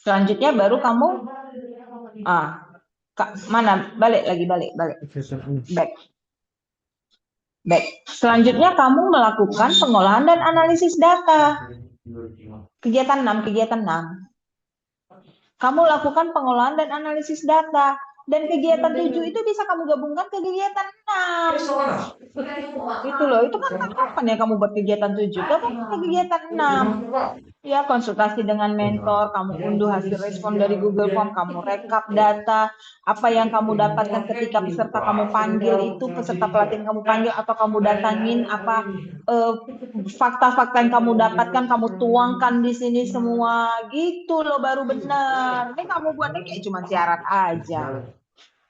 Selanjutnya baru kamu ah mana balik lagi balik back back. Selanjutnya kamu melakukan pengolahan dan analisis data. Kegiatan 6. Kamu lakukan pengolahan dan analisis data. Dan kegiatan 7 itu bisa kamu gabungkan ke kegiatan 6. Itu loh, itu kan kapan ya kamu buat kegiatan 7? Gabung ke kegiatan 6. Ya, konsultasi dengan mentor, kamu unduh hasil respon dari Google Form, kamu rekap data, apa yang kamu dapatkan ketika peserta kamu panggil itu, peserta pelatihan kamu panggil atau kamu datangin, apa fakta-fakta yang kamu dapatkan, kamu tuangkan di sini semua, gitu loh baru benar. Ini kamu buatnya kayak cuma syarat aja.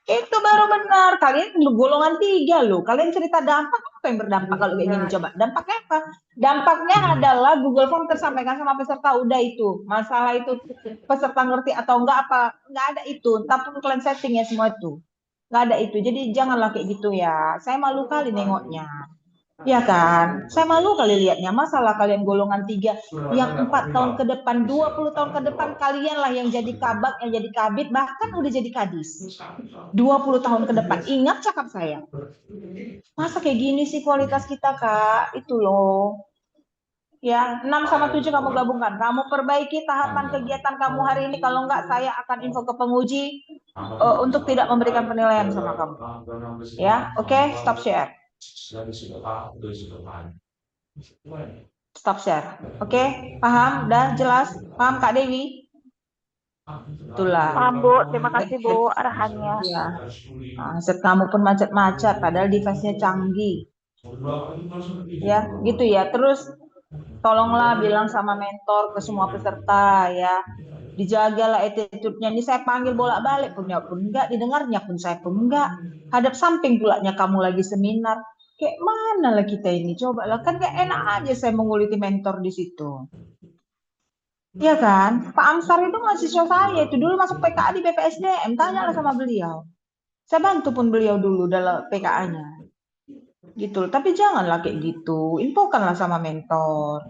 Itu baru benar. Kalian golongan 3 loh. Kalian cerita dampak apa yang berdampak kalau kayak gini? Coba dampaknya apa? Dampaknya adalah Google Form tersampaikan sama peserta. Udah itu. Masalah itu peserta ngerti atau enggak apa? Enggak ada itu. Tapi kalian setting ya semua itu. Enggak ada itu. Jadi janganlah kayak gitu ya. Saya malu kali nengoknya. Ya kan? Saya malu kali lihatnya. Masalah kalian golongan 3 yang 4 tahun ke depan, 20 tahun ke depan kalian lah yang jadi kabak, yang jadi kabit, bahkan udah jadi kadis. 20 tahun ke depan. Ingat cakap saya. Masa kayak gini sih kualitas kita, Kak? Itu loh. Ya, 6 sama 7 kamu gabungkan. Kamu perbaiki tahapan kegiatan kamu hari ini. Kalau enggak, saya akan info ke penguji untuk tidak memberikan penilaian sama kamu. Ya, oke, stop share. Stop share. Oke, paham? Udah jelas? Paham, Kak Dewi? Itulah. Paham, Bu. Terima kasih, Bu, arahannya. Ya, aset kamu pun macet-macet, padahal device-nya canggih. Ya, gitu ya. Terus tolonglah bilang sama mentor ke semua peserta ya. Dijagalah attitude-nya. Ini saya panggil bolak-balik punya pun enggak, didengarnya pun saya pun enggak. Hadap samping pulanya kamu lagi seminar. Kayak mana lah kita ini? Coba lah, kan kayak enak aja saya menguliti mentor di situ. Iya kan? Pak Amsar itu mahasiswa saya itu dulu masuk PKA di BPSDM. Tanyalah sama beliau. Saya bantu pun beliau dulu dalam PKA-nya. Gitu. Tapi janganlah kayak gitu. Infokanlah sama mentor.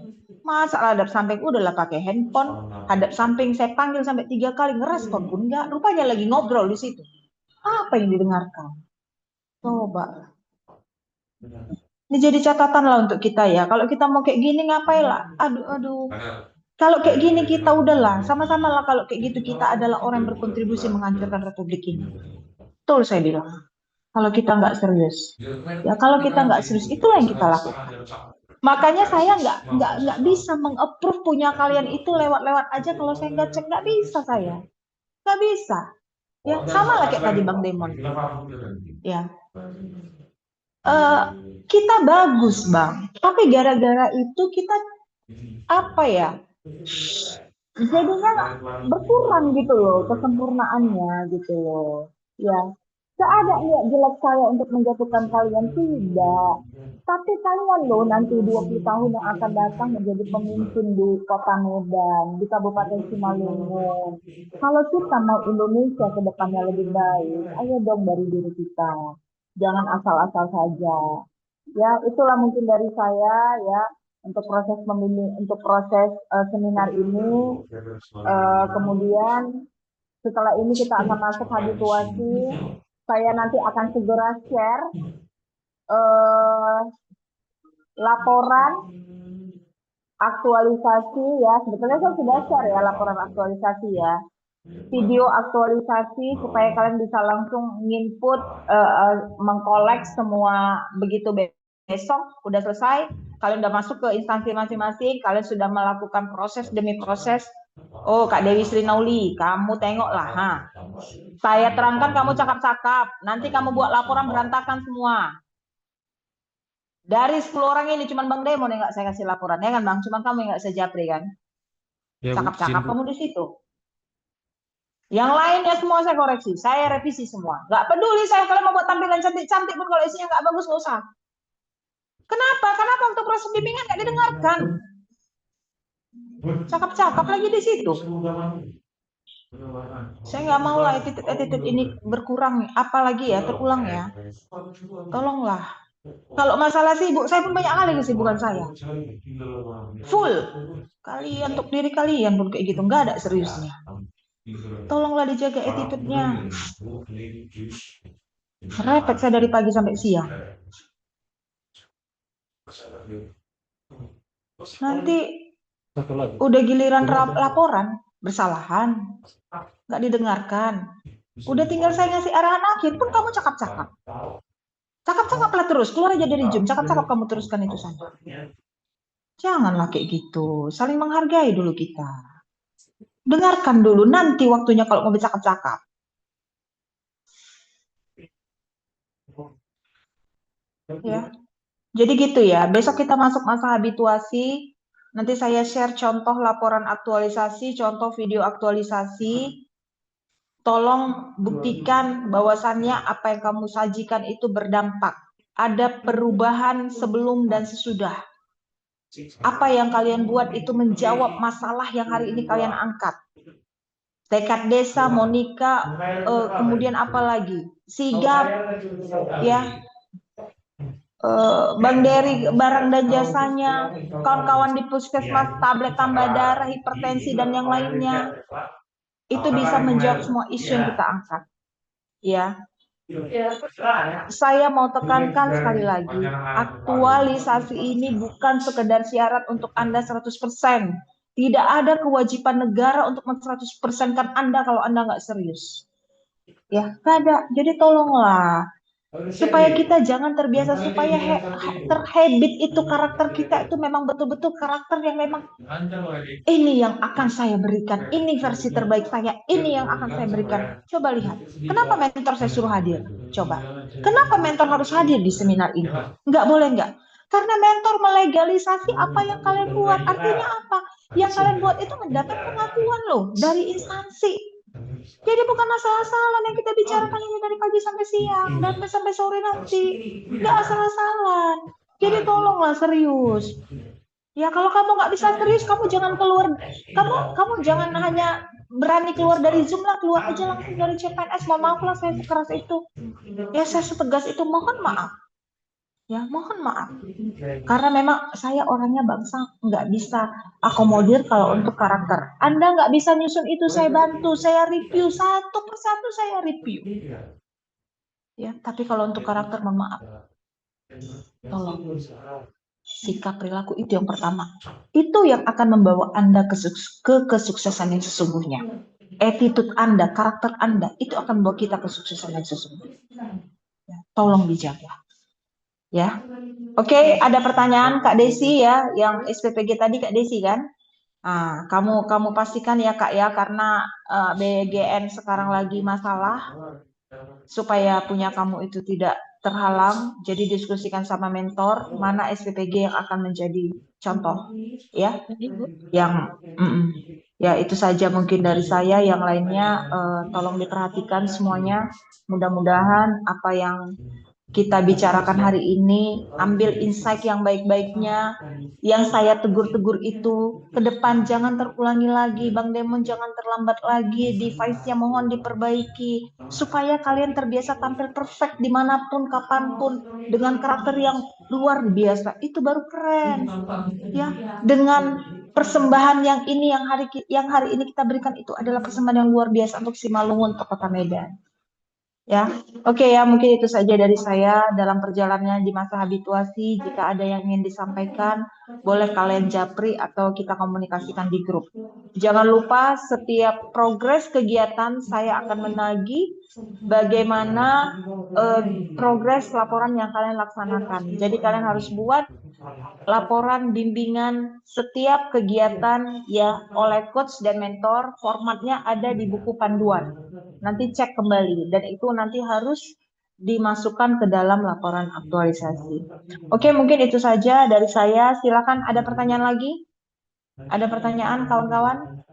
Masa hadap samping udahlah pakai handphone. Hadap samping saya panggil sampai 3 kali ngerespon pun enggak. Rupanya lagi ngobrol di situ. Apa yang didengarkan? Coba. Ini jadi catatan lah untuk kita ya. Kalau kita mau kayak gini ngapain lah? Aduh, aduh. Kalau kayak gini kita udahlah. Sama-sama lah kalau kayak gitu kita adalah orang yang berkontribusi menghancurkan Republik ini. Betul saya bilang. Kalau kita nggak serius. Ya kalau kita nggak serius, itulah yang kita lakukan. Makanya saya nggak bisa mengapprove punya kalian itu lewat-lewat aja kalau saya nggak cek nggak bisa saya nggak bisa ya sama lah kayak tadi Bang Demon ya Eh, kita bagus Bang tapi gara-gara itu kita apa ya jadinya berkurang gitu loh kesempurnaannya gitu loh ya gak ada niat jelek saya untuk menjatuhkan kalian tidak tapi kalian loh nanti 20 tahun yang akan datang menjadi pemimpin di kota Medan di Kabupaten Simalungun kalau kita mau Indonesia ke depannya lebih baik ayo dong dari diri kita jangan asal-asal saja ya itulah mungkin dari saya ya untuk proses memilih untuk proses seminar ini. Kemudian setelah ini kita akan masuk habituasi. Saya nanti akan segera share eh, laporan aktualisasi ya. Sebetulnya saya sudah share ya laporan aktualisasi ya. Video aktualisasi supaya kalian bisa langsung nginput, mengkolek semua begitu besok udah selesai. Kalian udah masuk ke instansi masing-masing, kalian sudah melakukan proses demi proses. Oh, Kak Dewi Sri Nauli, kamu tengoklah, ha. Saya terangkan kamu cakap-cakap, nanti kamu buat laporan berantakan semua. Dari 10 orang ini cuma Bang Demon yang nggak saya kasih laporan, ya kan Bang? Cuma kamu yang nggak saya japri kan? Ya, Bu, izin, Cakap-cakap Bu. kamu di situ. Yang lainnya semua saya koreksi, saya revisi semua. Nggak peduli saya kalian mau buat tampilan cantik-cantik pun kalau isinya nggak bagus nggak usah. Kenapa? Kenapa untuk proses bimbingan nggak didengarkan? Cakap-cakap lagi di situ. Saya nggak mau lah attitude ini berkurang, apalagi ya terulang ya. Tolonglah. Kalau masalah sibuk, saya pun banyak kali kesibukan saya. Full. Kalian untuk diri kalian pun kayak gitu, nggak ada seriusnya. Tolonglah dijaga attitude-nya. Repot saya dari pagi sampai siang. Nanti udah giliran laporan, bersalahan, nggak didengarkan. Udah tinggal saya ngasih arahan akhir pun kamu cakap-cakap. Cakap-cakaplah terus, keluar aja dari Zoom, cakap-cakap kamu teruskan itu sana. Janganlah kayak gitu, saling menghargai dulu kita. Dengarkan dulu, nanti waktunya kalau mau bercakap-cakap. Ya, jadi gitu ya, besok kita masuk masa habituasi. Nanti saya share contoh laporan aktualisasi, contoh video aktualisasi. Tolong buktikan bahwasannya apa yang kamu sajikan itu berdampak. Ada perubahan sebelum dan sesudah. Apa yang kalian buat itu menjawab masalah yang hari ini kalian angkat. Tekad Desa, Monica, kemudian apa lagi? Sigap, ya, Bang Dery, barang dan jasanya, kawan-kawan di puskesmas, tablet tambah darah, hipertensi, dan yang lainnya. Itu bisa menjawab semua isu yang kita angkat. Ya, saya mau tekankan sekali lagi, aktualisasi ini bukan sekedar syarat untuk Anda 100%. Tidak ada kewajiban negara untuk 100%-kan Anda kalau Anda nggak serius. Ya, nggak ada. Jadi tolonglah. Supaya kita jangan terbiasa, supaya terhabit itu karakter kita itu memang betul-betul karakter yang memang ini yang akan saya berikan, ini versi terbaik saya, ini yang akan saya berikan. Coba lihat, kenapa mentor saya suruh hadir? Coba, kenapa mentor harus hadir di seminar ini? Nggak boleh nggak? Karena mentor melegalisasi apa yang kalian buat. Artinya apa? Yang kalian buat itu mendapat pengakuan loh dari instansi. Jadi bukan asal-asalan yang kita bicarakan ini dari pagi sampai siang dan sampai sore nanti. Nggak asal-asalan. Jadi tolonglah serius. Ya kalau kamu nggak bisa serius, kamu jangan keluar. Kamu jangan hanya berani keluar dari Zoom lah, keluar aja langsung dari CPNS. Mohon maaf lah saya sekeras itu. Ya saya setegas itu, mohon maaf. Ya mohon maaf. Karena memang saya orangnya bangsa nggak bisa akomodir kalau untuk karakter. Anda nggak bisa nyusun itu, saya bantu, saya review satu persatu, saya review. Ya, tapi kalau untuk karakter, mohon maaf. Tolong. Sikap perilaku itu yang pertama. Itu yang akan membawa Anda ke kesuksesan yang sesungguhnya. Attitude Anda, karakter Anda, itu akan membawa kita ke kesuksesan yang sesungguhnya. Ya, tolong dijaga. Ya, oke, ada pertanyaan Kak Desi ya, yang SPPG tadi Kak Desi kan? Nah, kamu pastikan ya Kak ya, karena BGN sekarang lagi masalah, supaya punya kamu itu tidak terhalang. Jadi diskusikan sama mentor mana SPPG yang akan menjadi contoh, ya. Yang ya itu saja mungkin dari saya. Yang lainnya tolong diperhatikan semuanya. Mudah-mudahan apa yang kita bicarakan hari ini, ambil insight yang baik-baiknya. Yang saya tegur-tegur itu, ke depan jangan terulangi lagi. Bang Demon jangan terlambat lagi, device-nya mohon diperbaiki. Supaya kalian terbiasa tampil perfect dimanapun, kapanpun. Dengan karakter yang luar biasa, itu baru keren. Ya, dengan persembahan yang hari ini kita berikan itu adalah persembahan yang luar biasa untuk Simalungun, untuk Kota Medan. Ya, oke ya, mungkin itu saja dari saya dalam perjalanannya di masa habituasi. Jika ada yang ingin disampaikan, boleh kalian japri atau kita komunikasikan di grup. Jangan lupa setiap progres kegiatan saya akan menagih bagaimana progres laporan yang kalian laksanakan. Jadi kalian harus buat laporan bimbingan setiap kegiatan ya oleh coach dan mentor. Formatnya ada di buku panduan. Nanti cek kembali dan itu nanti harus dimasukkan ke dalam laporan aktualisasi. Oke, mungkin itu saja dari saya. Silakan, ada pertanyaan lagi? Ada pertanyaan kawan-kawan?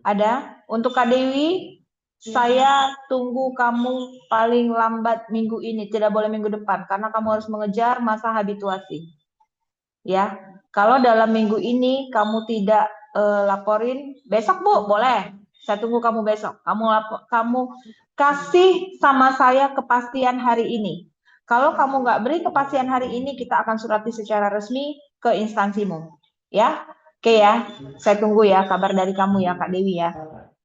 Ada? Untuk Kak Dewi, saya tunggu kamu paling lambat minggu ini, tidak boleh minggu depan karena kamu harus mengejar masa habituasi. Ya, kalau dalam minggu ini kamu tidak laporin, besok Bu, boleh. Saya tunggu kamu besok. Kamu kasih sama saya kepastian hari ini. Kalau kamu nggak beri kepastian hari ini, kita akan surati secara resmi ke instansimu. Ya, oke ya. Saya tunggu ya kabar dari kamu ya Kak Dewi ya.